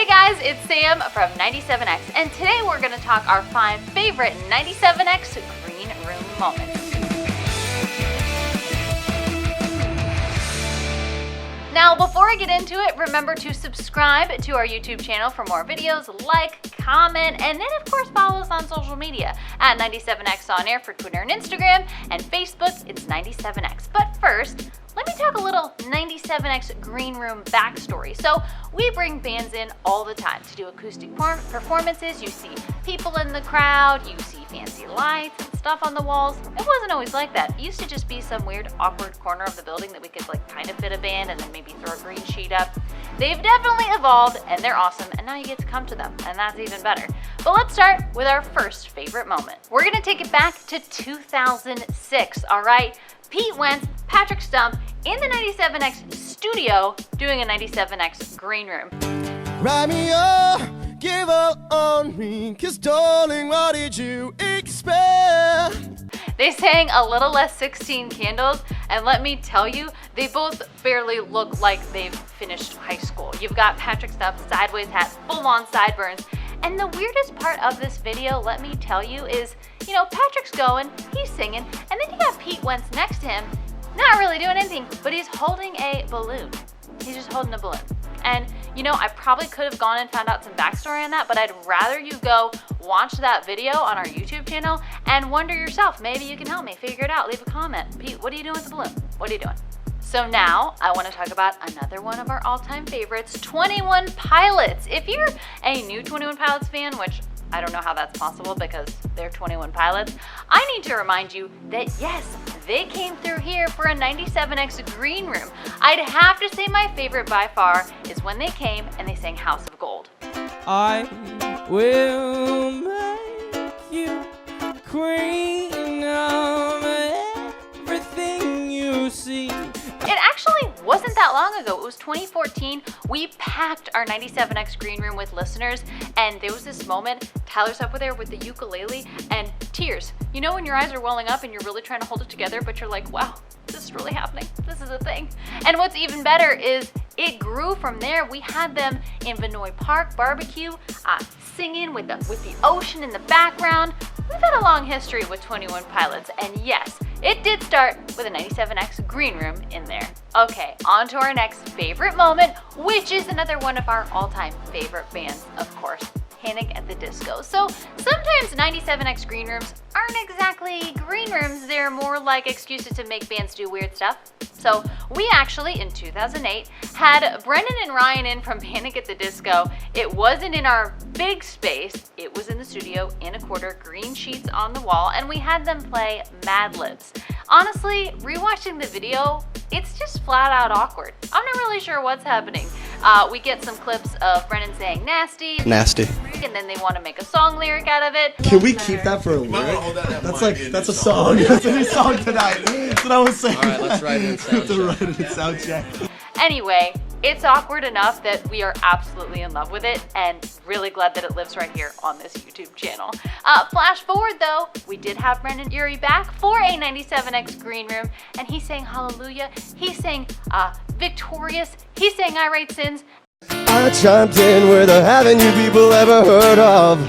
guys, it's Sam from 97X, and today we're going to talk our 5 favorite 97X green room moments. Now, before I get into it, remember to subscribe to our YouTube channel for more videos, like, comment, and then of course follow us on social media at 97X on air for Twitter and Instagram, and Facebook, it's 97X. But first, let me talk a little 97X green room backstory. So we bring bands in all the time to do acoustic performances. You see people in the crowd, you see fancy lights and stuff on the walls. It wasn't always like that. It used to just be some weird awkward corner of the building that we could kind of fit a band and then maybe throw a green sheet up. They've definitely evolved and they're awesome, and now you get to come to them, and that's even better. But let's start with our first favorite moment. We're gonna take it back to 2006, all right? Pete Wentz, Patrick Stump in the 97X studio doing a 97X green room. Write me up, give up on me, 'cause darling, what did you expect? They sang A Little Less 16 Candles, and let me tell you, they both barely look like they've finished high school. You've got Patrick Stump, sideways hat, full-on sideburns. And the weirdest part of this video, let me tell you, is, Patrick's going, he's singing, and then you got Pete Wentz next to him, not really doing anything, but he's holding a balloon. He's just holding a balloon. And, I probably could have gone and found out some backstory on that, but I'd rather you go watch that video on our YouTube channel and wonder yourself. Maybe you can help me figure it out. Leave a comment. Pete, what are you doing with the balloon? What are you doing? So now I want to talk about another one of our all-time favorites, 21 Pilots. If you're a new 21 Pilots fan, which I don't know how that's possible because they're 21 Pilots, I need to remind you that yes, they came through here for a 97X green room. I'd have to say my favorite by far is when they came and they sang House of Gold. I will make you queen of everything you see. It actually wasn't that long ago. It was 2014. We packed our 97X green room with listeners, and there was this moment, Tyler's up there with the ukulele, and tears. You know when your eyes are welling up and you're really trying to hold it together, but you're like, wow, this is really happening. This is a thing. And what's even better is it grew from there. We had them in Vinoy Park barbecue, singing with the ocean in the background. We've had a long history with 21 Pilots, and yes, it did start with a 97X green room in there. Okay, on to our next favorite moment, which is another one of our all-time favorite bands, of course, Panic at the Disco. So sometimes 97X green rooms aren't exactly green rooms, they're more like excuses to make bands do weird stuff. So we actually, in 2008, had Brendon and Ryan in from Panic at the Disco. It wasn't in our big space, it was in the studio, in a quarter, green sheets on the wall, and we had them play Mad Libs. Honestly, rewatching the video, it's just flat out awkward. I'm not really sure what's happening. We get some clips of Brendon saying nasty, and then they want to make a song lyric out of it. Can we keep that for a lyric? That's a song. That's a new song tonight. That's what I was saying. All right, let's write it in sound check. Anyway, it's awkward enough that we are absolutely in love with it and really glad that it lives right here on this YouTube channel. Flash forward though, we did have Brendon Urie back for a 97X green room, and he sang Hallelujah, he sang Victorious, he sang I Write Sins. I chimed in with a haven't you people ever heard of?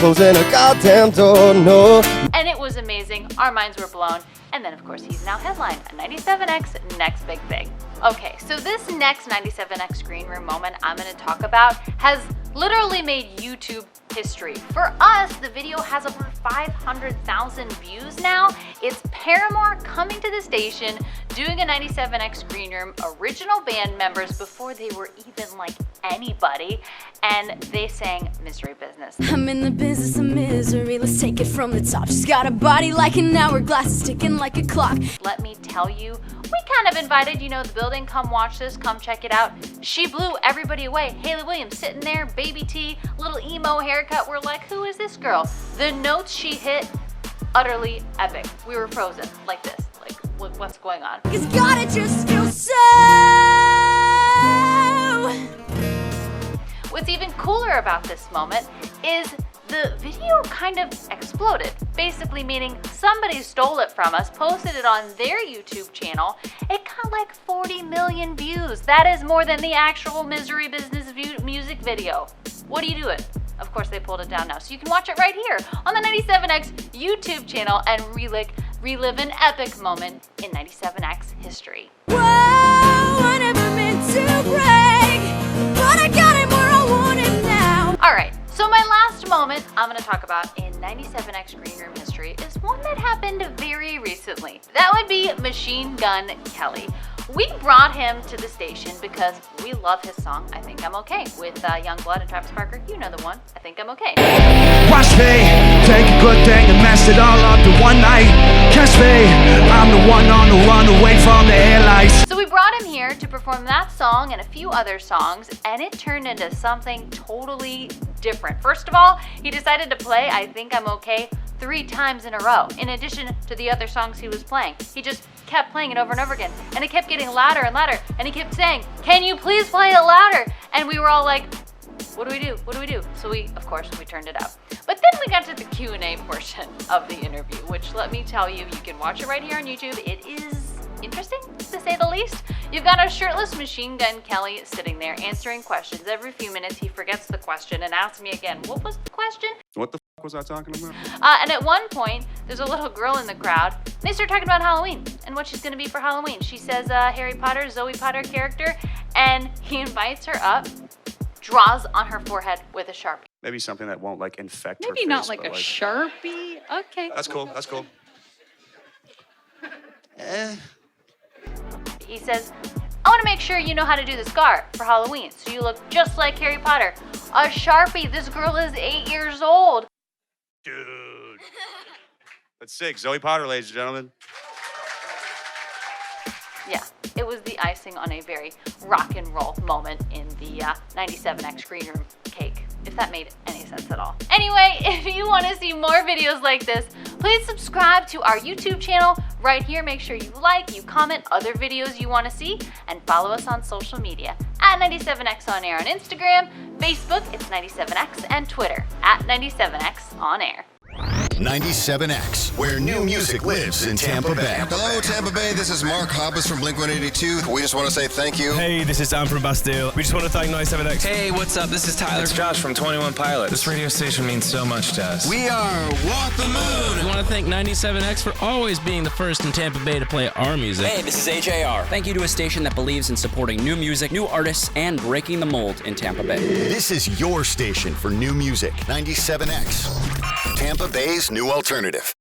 Closing a goddamn door, no. And it was amazing, our minds were blown. And then of course he's now headlined a 97X next big thing. Okay, so this next 97X green room moment I'm gonna talk about has literally made YouTube history. For us, the video has over 500,000 views now. It's Paramore coming to the station, doing a 97X green room, original band members before they were even like anybody, and they sang Misery Business. I'm in the business of misery, let's take it from the top. She's got a body like an hourglass, ticking like a clock. Let me tell you, we kind of invited, the building, come watch this, come check it out. She blew everybody away. Hayley Williams sitting there, baby tee, little emo haircut. We're like, who is this girl? The notes she hit, utterly epic. We were frozen like this. Like, what's going on? It's gotta just feel so. What's even cooler about this moment is the video kind of exploded, basically meaning somebody stole it from us, posted it on their YouTube channel. It got like 40 million views. That is more than the actual Misery Business music video. What are you doing? Of course, they pulled it down now, so you can watch it right here on the 97X YouTube channel and relive an epic moment in 97X history. Whoa, I never meant to break, but I got him where I want him now. All right, so my last moment I'm gonna talk about in 97X Green Room history is one that happened very recently. That would be Machine Gun Kelly. We brought him to the station because we love his song, I Think I'm Okay, with Youngblood and Travis Barker. You know the one, I Think I'm Okay. Watch me take a good thing and mess it all up in one night. Catch me, I'm the one on the run away from the headlights. So we brought him here to perform that song and a few other songs, and it turned into something totally different. First of all, he decided to play I Think I'm Okay 3 times in a row, in addition to the other songs he was playing. He just kept playing it over and over again, and it kept getting louder and louder, and he kept saying, "Can you please play it louder?" And we were all like, what do we do? What do we do? So of course, we turned it up. But then we got to the Q&A portion of the interview, which let me tell you, you can watch it right here on YouTube. It is interesting, to say the least. You've got a shirtless Machine Gun Kelly sitting there answering questions. Every few minutes, he forgets the question and asks me again, what was the question? What the f was I talking about? And at one point, there's a little girl in the crowd. They start talking about Halloween and what she's going to be for Halloween. She says Harry Potter, Zoe Potter character, and he invites her up, draws on her forehead with a Sharpie. Maybe something that won't like infect her Maybe face, not like but, a Sharpie. Okay. That's cool. That's cool. He says, I want to make sure you know how to do the scar for Halloween, so you look just like Harry Potter. A Sharpie, this girl is 8 years old. Dude. That's sick. Zoe Potter, ladies and gentlemen. Yeah, it was the icing on a very rock and roll moment in the 97X Green Room cake, if that made any sense at all. Anyway, if you want to see more videos like this, please subscribe to our YouTube channel right here. Make sure you like, you comment other videos you want to see, and follow us on social media at 97X On Air on Instagram, Facebook, it's 97X, and Twitter at 97X On Air. 97X, where new music lives in Tampa Bay. Hello, Tampa Bay. This is Mark Hoppus from Blink-182. We just want to say thank you. Hey, this is Dan from Bastille. We just want to thank 97X. Hey, what's up? This is Tyler. It's Josh from 21 Pilots. This radio station means so much to us. We are Walk the Moon. We want to thank 97X for always being the first in Tampa Bay to play our music. Hey, this is AJR. Thank you to a station that believes in supporting new music, new artists, and breaking the mold in Tampa Bay. This is your station for new music, 97X, Tampa Bay's new alternative.